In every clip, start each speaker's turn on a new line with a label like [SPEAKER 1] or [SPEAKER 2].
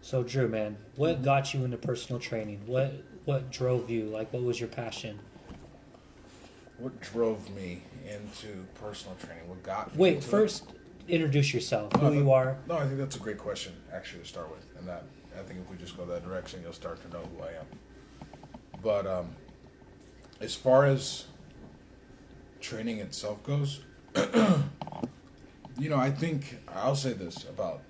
[SPEAKER 1] So Drew, man, what got you into personal training? What drove you? Like, what was your passion?
[SPEAKER 2] What drove me into personal training? What got me
[SPEAKER 1] Wait,
[SPEAKER 2] into it?
[SPEAKER 1] first introduce yourself,
[SPEAKER 2] No,
[SPEAKER 1] who you are.
[SPEAKER 2] no, I think that's a great question actually to start with, and that I think if we just go that direction, you'll start to know who I am. But as far as training itself goes, I think I'll say this about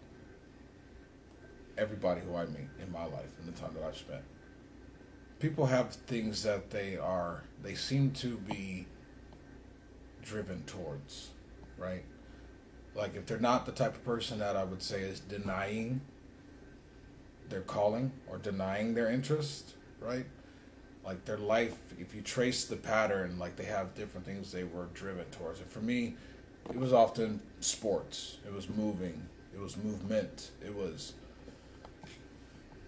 [SPEAKER 2] everybody who I meet in my life and the time that I've spent. People have things that they seem to be driven towards, right? Like if they're not the type of person that I would say is denying their calling or denying their interest, right? Like their life, if you trace the pattern, like they have different things they were driven towards. And for me, it was often sports. It was moving. It was movement. It was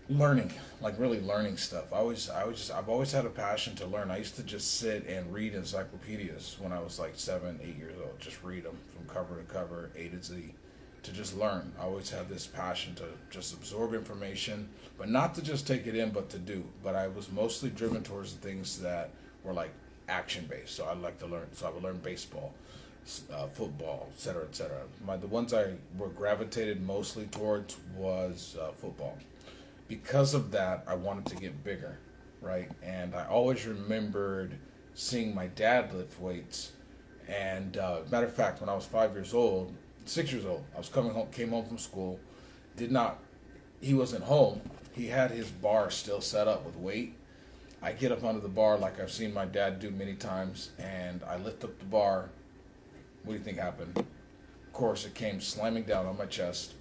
[SPEAKER 2] learning, like really learning stuff. I've always had a passion to learn. I used to just sit and read encyclopedias when I was like 7, 8 years old. Just read them from cover to cover, A to Z, to just learn. I always had this passion to just absorb information, but not to just take it in, but to do. But I was mostly driven towards the things that were like action based. So I like to learn. So I would learn baseball, football, et cetera, et cetera. The ones I were gravitated mostly towards was football. Because of that, I wanted to get bigger, right? And I always remembered seeing my dad lift weights. And matter of fact, when I was 5 years old, 6 years old, I was coming home, came home from school, did not, he wasn't home. He had his bar still set up with weight. I get up under the bar like I've seen my dad do many times, and I lift up the bar. What do you think happened? Of course, it came slamming down on my chest.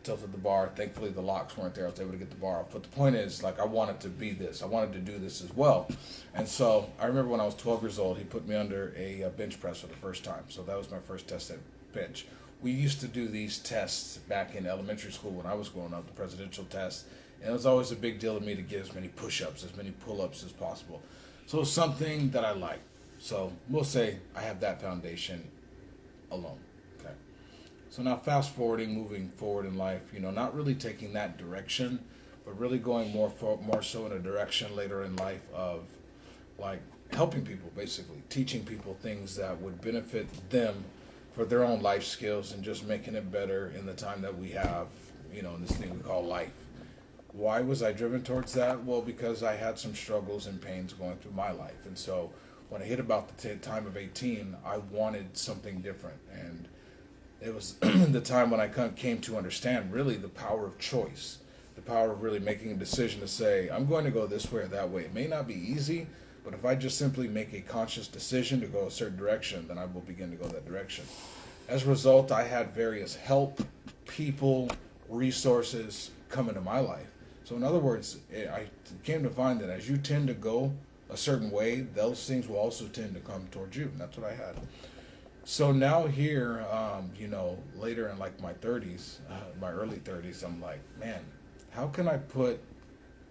[SPEAKER 2] Tilted the bar. Thankfully, the locks weren't there. I was able to get the bar off. But the point is, like, I wanted to be this. I wanted to do this as well. And so I remember when I was 12 years old, he put me under a bench press for the first time. So that was my first test at bench. We used to do these tests back in elementary school when I was growing up, the presidential test. And it was always a big deal to me to get as many push-ups, as many pull-ups as possible. So it's something that I like. So we'll say I have that foundation alone. Okay. So now fast forwarding, moving forward in life, not really taking that direction, but really going more so in a direction later in life of like helping people, basically teaching people things that would benefit them for their own life skills and just making it better in the time that we have, in this thing we call life. Why was I driven towards that? Well, because I had some struggles and pains going through my life. And so when I hit about the time of 18, I wanted something different. And it was the time when I came to understand really the power of choice, the power of really making a decision to say, I'm going to go this way or that way. It may not be easy, but if I just simply make a conscious decision to go a certain direction, then I will begin to go that direction. As a result, I had various help, people, resources come into my life. So in other words, I came to find that as you tend to go a certain way, those things will also tend to come towards you. And that's what I had. So now here, later in like my 30s, my early 30s, I'm like, man, how can I put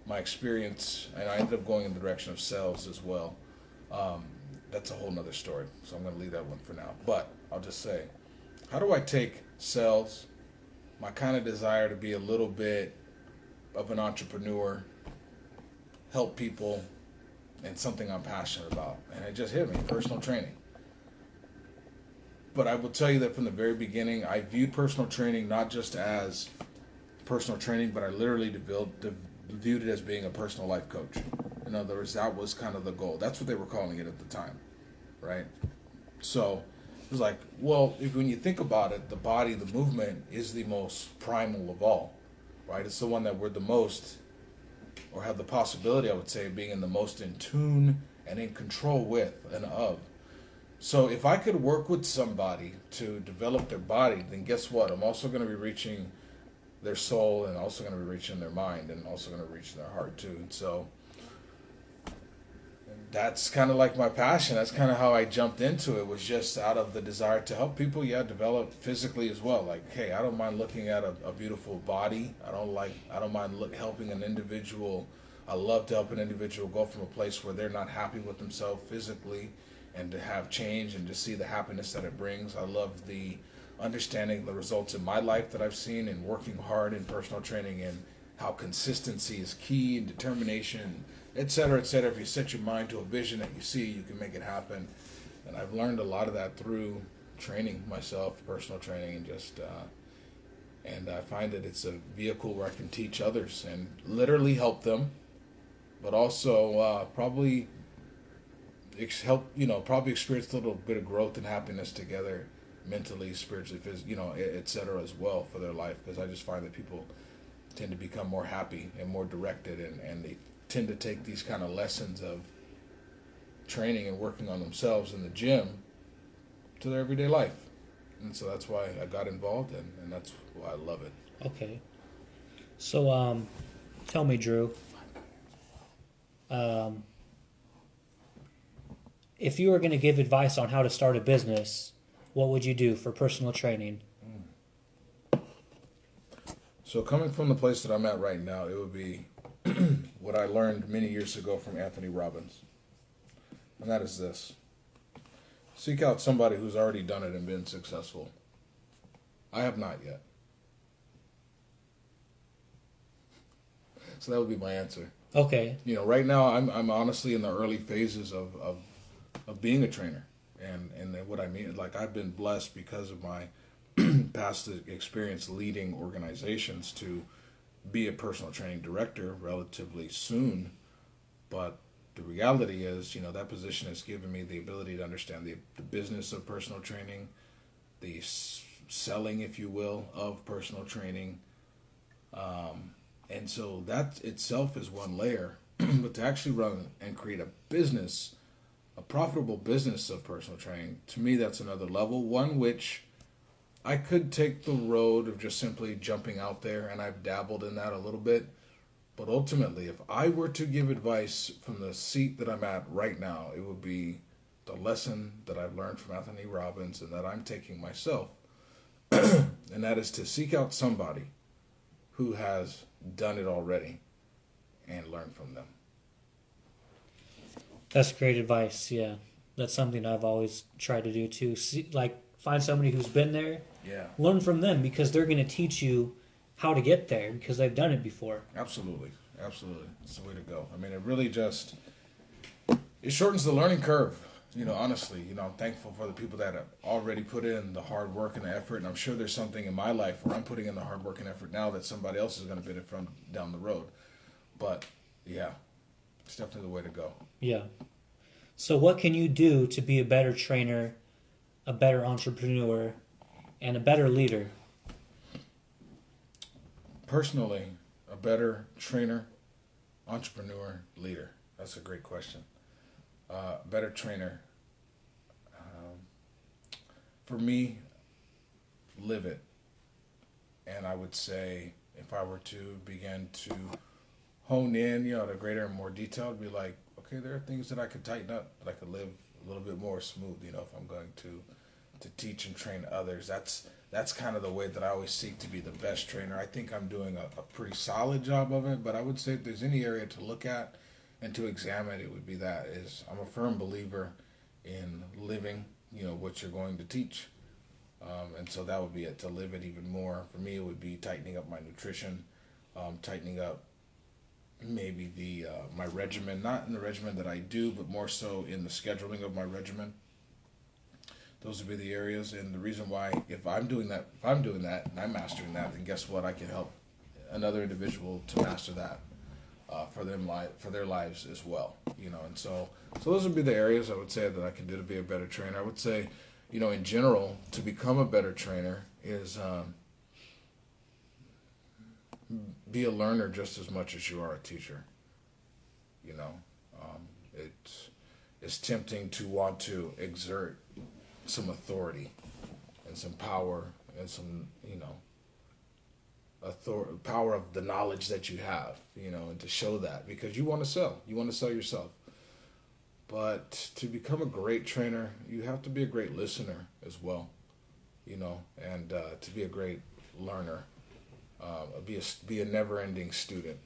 [SPEAKER 2] my experience, and I ended up going in the direction of sales as well. That's a whole nother story. So I'm going to leave that one for now. But I'll just say, how do I take sales, my kind of desire to be a little bit of an entrepreneur, help people, and something I'm passionate about? And it just hit me, personal training. But I will tell you that from the very beginning, I viewed personal training not just as personal training, but I literally viewed it as being a personal life coach. In other words, that was kind of the goal. That's what they were calling it at the time, right? So it was like, well, when you think about it, the body, the movement is the most primal of all, right? It's the one that we're the most, or have the possibility, I would say, of being in the most in tune and in control with and of. So if I could work with somebody to develop their body, then guess what? I'm also going to be reaching their soul and also going to be reaching their mind and also going to reach their heart too. And so that's kind of like my passion. That's kind of how I jumped into it, was just out of the desire to help people, develop physically as well. Like, hey, I don't mind looking at a beautiful body. I don't mind helping an individual. I love to help an individual go from a place where they're not happy with themselves physically and to have change and to see the happiness that it brings. I love the understanding the results in my life that I've seen and working hard in personal training, and how consistency is key and determination, et cetera, et cetera. If you set your mind to a vision that you see, you can make it happen. And I've learned a lot of that through training myself, personal training, and and I find that it's a vehicle where I can teach others and literally help them, but also probably probably experience a little bit of growth and happiness together, mentally, spiritually, physically, et cetera, as well for their life. Because I just find that people tend to become more happy and more directed, and they tend to take these kind of lessons of training and working on themselves in the gym to their everyday life. And so that's why I got involved, and that's why I love it.
[SPEAKER 1] Okay. So, tell me, Drew, if you were going to give advice on how to start a business, what would you do for personal training?
[SPEAKER 2] So coming from the place that I'm at right now, it would be what I learned many years ago from Anthony Robbins. And that is this. Seek out somebody who's already done it and been successful. I have not yet. So that would be my answer.
[SPEAKER 1] Okay.
[SPEAKER 2] Right now I'm honestly in the early phases of being a trainer. And what I mean, like, I've been blessed because of my past experience leading organizations to be a personal training director relatively soon. But the reality is, that position has given me the ability to understand the business of personal training, the selling, if you will, of personal training. And so that itself is one layer. But to actually run and create a business, a profitable business of personal training, to me, that's another level. One which I could take the road of just simply jumping out there, and I've dabbled in that a little bit. But ultimately, if I were to give advice from the seat that I'm at right now, it would be the lesson that I've learned from Anthony Robbins and that I'm taking myself. And that is to seek out somebody who has done it already and learn from them.
[SPEAKER 1] That's great advice. Yeah. That's something I've always tried to do too. Find somebody who's been there.
[SPEAKER 2] Yeah.
[SPEAKER 1] Learn from them, because they're going to teach you how to get there, because they've done it before.
[SPEAKER 2] Absolutely. It's the way to go. I mean, it really it shortens the learning curve. Honestly, I'm thankful for the people that have already put in the hard work and the effort. And I'm sure there's something in my life where I'm putting in the hard work and effort now that somebody else is going to benefit from down the road. But yeah, it's definitely the way to go.
[SPEAKER 1] Yeah. So what can you do to be a better trainer, a better entrepreneur, and a better leader?
[SPEAKER 2] Personally, a better trainer, entrepreneur, leader. That's a great question. Better trainer. For me, live it. And I would say, if I were to begin to hone in, to greater and more detail, it'd be like, okay, there are things that I could tighten up, that I could live a little bit more smooth, if I'm going to teach and train others. That's kind of the way that I always seek to be the best trainer. I think I'm doing a pretty solid job of it, but I would say if there's any area to look at and to examine, it would be that. I'm a firm believer in living, what you're going to teach. And so that would be it, to live it even more. For me, it would be tightening up my nutrition, tightening up maybe my regimen, not in the regimen that I do, but more so in the scheduling of my regimen. Those would be the areas. And the reason why, if I'm doing that and I'm mastering that, then guess what? I can help another individual to master that for their lives as well. And so those would be the areas I would say that I can do to be a better trainer. I would say, in general, to become a better trainer is be a learner just as much as you are a teacher. It's tempting to want to exert some authority and some power and some, power of the knowledge that you have, and to show that, because you want to sell yourself. But to become a great trainer, you have to be a great listener as well, and to be a great learner, be a never-ending student,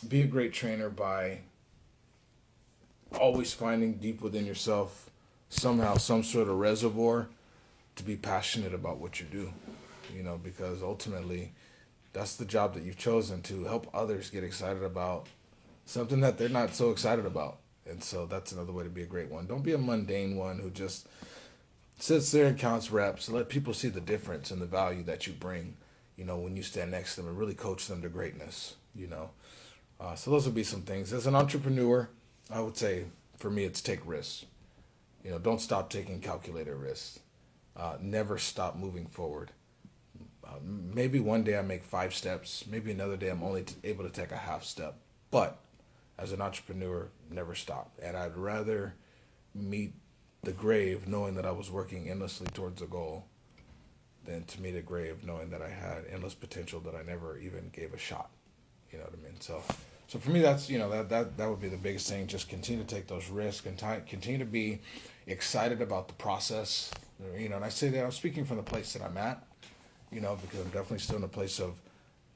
[SPEAKER 2] be a great trainer by always finding deep within yourself somehow some sort of reservoir to be passionate about what you do, because ultimately that's the job that you've chosen, to help others get excited about something that they're not so excited about. And so that's another way to be a great one. Don't be a mundane one who just sits there and counts reps. Let people see the difference and the value that you bring, when you stand next to them, and really coach them to greatness. So those would be some things. As an entrepreneur, I would say for me, it's take risks. Don't stop taking calculated risks. Never stop moving forward. Maybe one day I make 5 steps. Maybe another day I'm only able to take a half step. But as an entrepreneur, never stop. And I'd rather meet the grave knowing that I was working endlessly towards a goal than to meet a grave knowing that I had endless potential that I never even gave a shot. You know what I mean? So for me, that's that would be the biggest thing. Just continue to take those risks and continue to be excited about the process. And I say that I'm speaking from the place that I'm at. Because I'm definitely still in a place of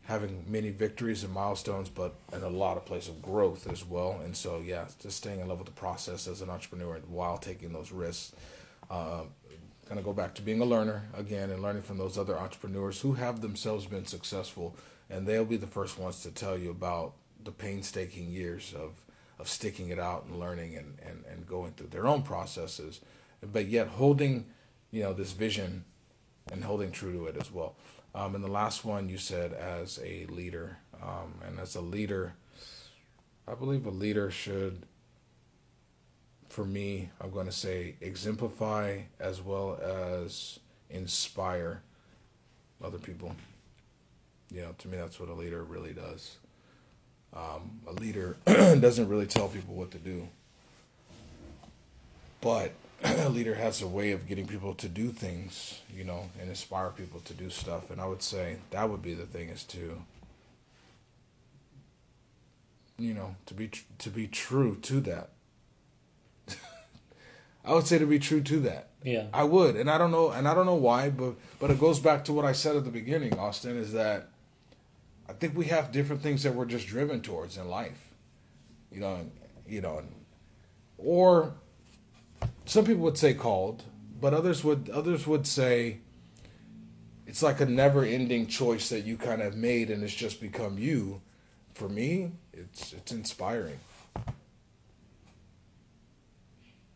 [SPEAKER 2] having many victories and milestones, but in a lot of place of growth as well. And so, yeah, just staying in love with the process as an entrepreneur while taking those risks. Going to go back to being a learner again and learning from those other entrepreneurs who have themselves been successful, and they'll be the first ones to tell you about the painstaking years of sticking it out and learning and going through their own processes, but yet holding, this vision and holding true to it as well. And the last one you said, as a leader, and as a leader, I believe a leader should, for me, I'm going to say exemplify as well as inspire other people. To me, that's what a leader really does. A leader doesn't really tell people what to do, but a leader has a way of getting people to do things, and inspire people to do stuff. And I would say that would be the thing, is to, to be true to that. I would say to be true to that.
[SPEAKER 1] Yeah.
[SPEAKER 2] I would, and I don't know why, but it goes back to what I said at the beginning, Austin, is that I think we have different things that we're just driven towards in life, or some people would say called, but others would say it's like a never-ending choice that you kind of made and it's just become you. For me, it's inspiring.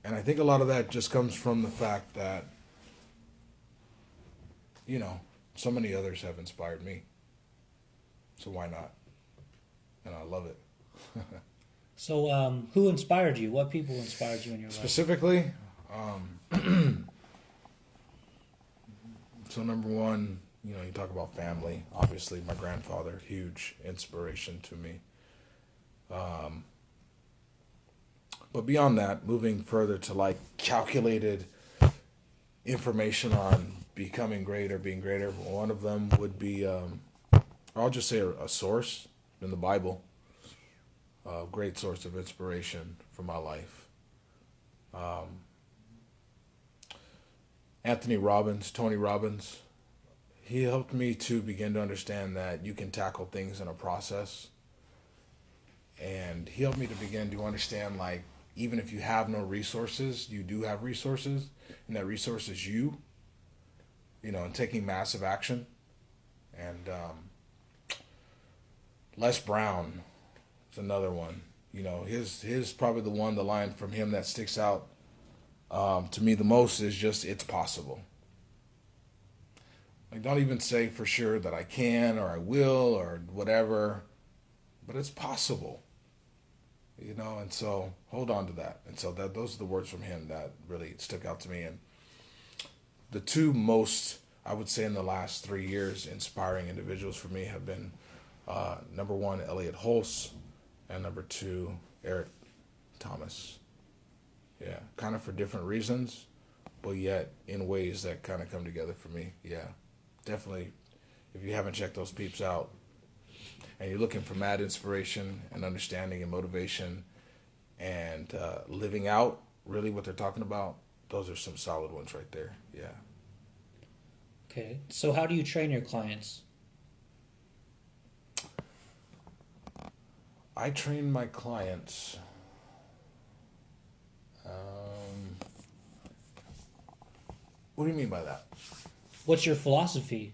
[SPEAKER 2] And I think a lot of that just comes from the fact that, so many others have inspired me. So why not? And I love it.
[SPEAKER 1] So, who inspired you? What people inspired you in your life?
[SPEAKER 2] Specifically, so number one, you talk about family. Obviously, my grandfather, huge inspiration to me. But beyond that, moving further to like calculated information on becoming great or being greater, one of them would be, I'll just say a source in the Bible. A great source of inspiration for my life. Tony Robbins, he helped me to begin to understand that you can tackle things in a process. And he helped me to begin to understand, like, even if you have no resources, you do have resources, and that resource is you, and taking massive action. And Les Brown is another one. His probably the line from him that sticks out to me the most is just, it's possible. Like, don't even say for sure that I can or I will or whatever, but it's possible. And so hold on to that. And so those are the words from him that really stuck out to me. And the two most, I would say, in the last 3 years, inspiring individuals for me have been, number one, Elliot Hulse, and number two, Eric Thomas. Yeah, kind of for different reasons, but yet in ways that kind of come together for me. Yeah, definitely. If you haven't checked those peeps out, and you're looking for mad inspiration and understanding and motivation and living out really what they're talking about, those are some solid ones right there. Yeah.
[SPEAKER 1] Okay. So how do you train your clients?
[SPEAKER 2] I train my clients What do you mean by that?
[SPEAKER 1] What's your philosophy?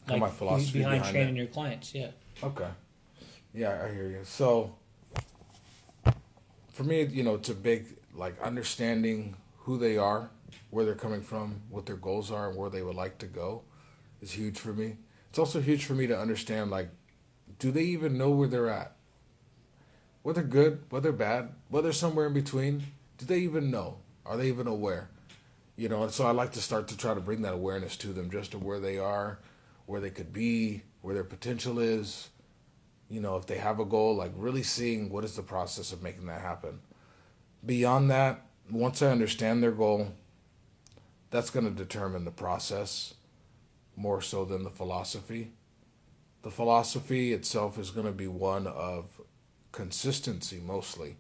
[SPEAKER 2] My philosophy
[SPEAKER 1] behind
[SPEAKER 2] behind
[SPEAKER 1] training
[SPEAKER 2] it?
[SPEAKER 1] your clients? Yeah.
[SPEAKER 2] Okay. Yeah, I hear you. So for me, it's a big like understanding who they are, where they're coming from, what their goals are, and where they would like to go is huge for me. It's also huge for me to understand like, do they even know where they're at? Whether good, whether bad, whether somewhere in between, do they even know? Are they even aware? And so I like to start to try to bring that awareness to them, just to where they are, where they could be, where their potential is. If they have a goal, like really seeing what is the process of making that happen. Beyond that, once I understand their goal, that's going to determine the process more so than the philosophy. The philosophy itself is going to be one of consistency mostly.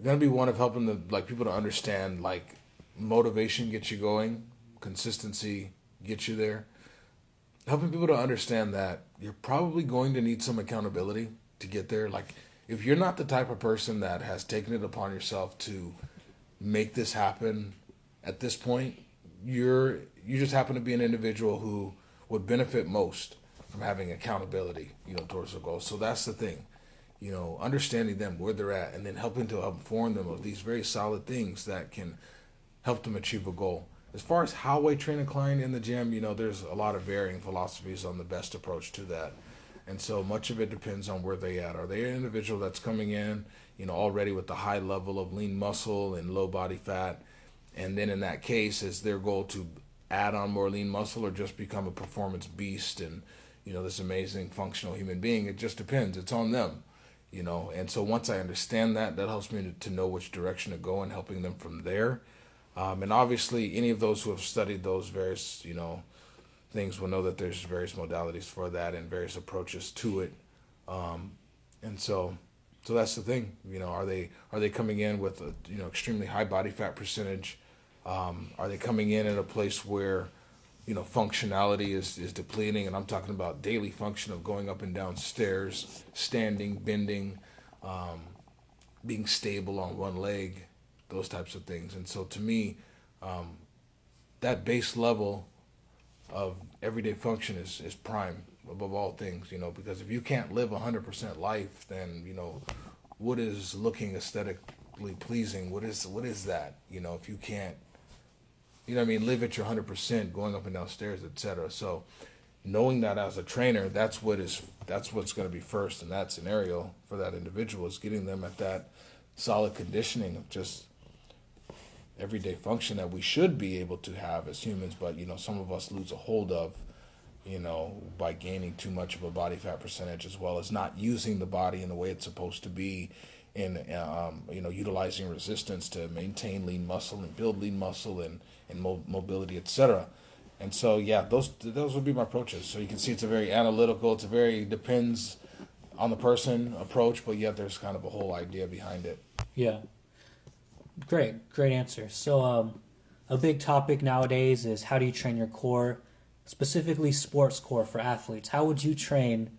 [SPEAKER 2] Going to be one of helping people to understand like motivation gets you going, consistency gets you there. Helping people to understand that you're probably going to need some accountability to get there. Like if you're not the type of person that has taken it upon yourself to make this happen at this point, you just happen to be an individual who would benefit most from having accountability, towards the goal. So that's the thing, understanding them where they're at and then helping to inform them of these very solid things that can help them achieve a goal. As far as how I train a client in the gym, there's a lot of varying philosophies on the best approach to that. And so much of it depends on where they at. Are they an individual that's coming in, already with a high level of lean muscle and low body fat? And then in that case, is their goal to add on more lean muscle or just become a performance beast and, this amazing functional human being? It just depends. It's on them, And so once I understand that, that helps me to know which direction to go and helping them from there. And obviously, any of those who have studied those various, things will know that there's various modalities for that and various approaches to it. And so that's the thing. Are they coming in with a extremely high body fat percentage? Are they coming in at a place where functionality is depleting? And I'm talking about daily function of going up and down stairs, standing, bending, being stable on one leg, those types of things. And so to me, that base level of everyday function is prime above all things, because if you can't live 100% life, then, what is looking aesthetically pleasing? What is that? If you can't, live at your 100% going up and down stairs, etc. So knowing that as a trainer, that's what's going to be first in that scenario for that individual, is getting them at that solid conditioning of just everyday function that we should be able to have as humans, but some of us lose a hold of, by gaining too much of a body fat percentage, as well as not using the body in the way it's supposed to be, and utilizing resistance to maintain lean muscle and build lean muscle and mobility, etc. And so yeah, those would be my approaches. So you can see it's a very analytical, it's a very depends on the person approach, but yet there's kind of a whole idea behind it.
[SPEAKER 1] Yeah. Great answer. So, a big topic nowadays is how do you train your core, specifically sports core for athletes. How would you train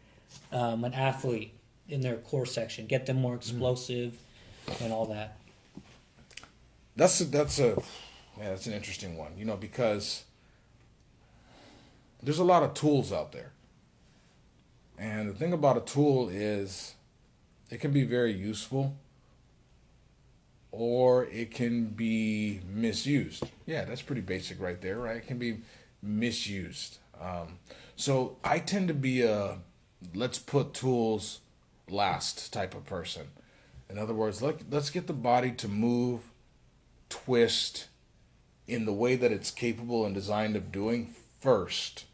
[SPEAKER 1] an athlete in their core section, get them more explosive and all that?
[SPEAKER 2] That's an interesting one, because there's a lot of tools out there. And the thing about a tool is it can be very useful or it can be misused. Yeah, that's pretty basic right there, right? It can be misused. So I tend to be a let's put tools last type of person. In other words, let's get the body to move, twist in the way that it's capable and designed of doing first.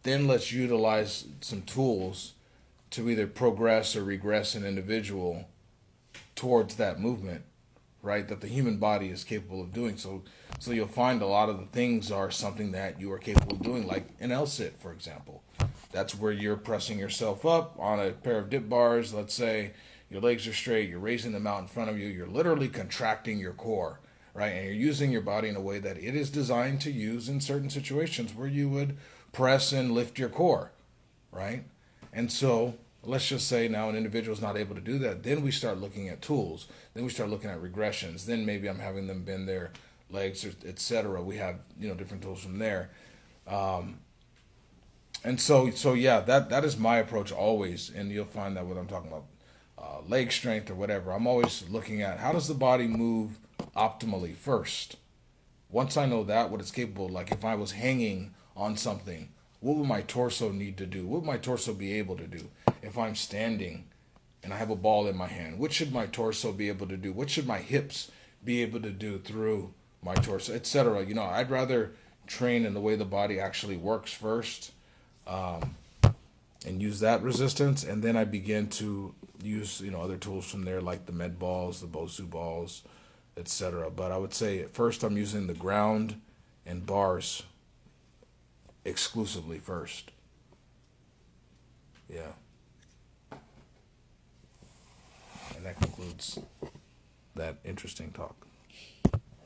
[SPEAKER 2] Then let's utilize some tools to either progress or regress an individual towards that movement, right, that the human body is capable of doing. So you'll find a lot of the things are something that you are capable of doing, like an L-sit, for example. That's where you're pressing yourself up on a pair of dip bars. Let's say your legs are straight, you're raising them out in front of you, you're literally contracting your core, right? And you're using your body in a way that it is designed to use in certain situations where you would press and lift your core, right? And so let's just say now an individual's not able to do that, then we start looking at tools. Then we start looking at regressions. Then maybe I'm having them bend their legs, or etc. We have different tools from there. And so yeah, that is my approach always. And you'll find that when I'm talking about leg strength or whatever, I'm always looking at how does the body move optimally first. Once I know that, what it's capable, like if I was hanging on something, what would my torso need to do? What would my torso be able to do? If I'm standing and I have a ball in my hand, what should my torso be able to do? What should my hips be able to do through my torso, etc.? I'd rather train in the way the body actually works first, and use that resistance, and then I begin to use other tools from there, like the med balls, the Bosu balls, etc. But I would say at first I'm using the ground and bars exclusively first. Yeah. And that concludes that interesting talk.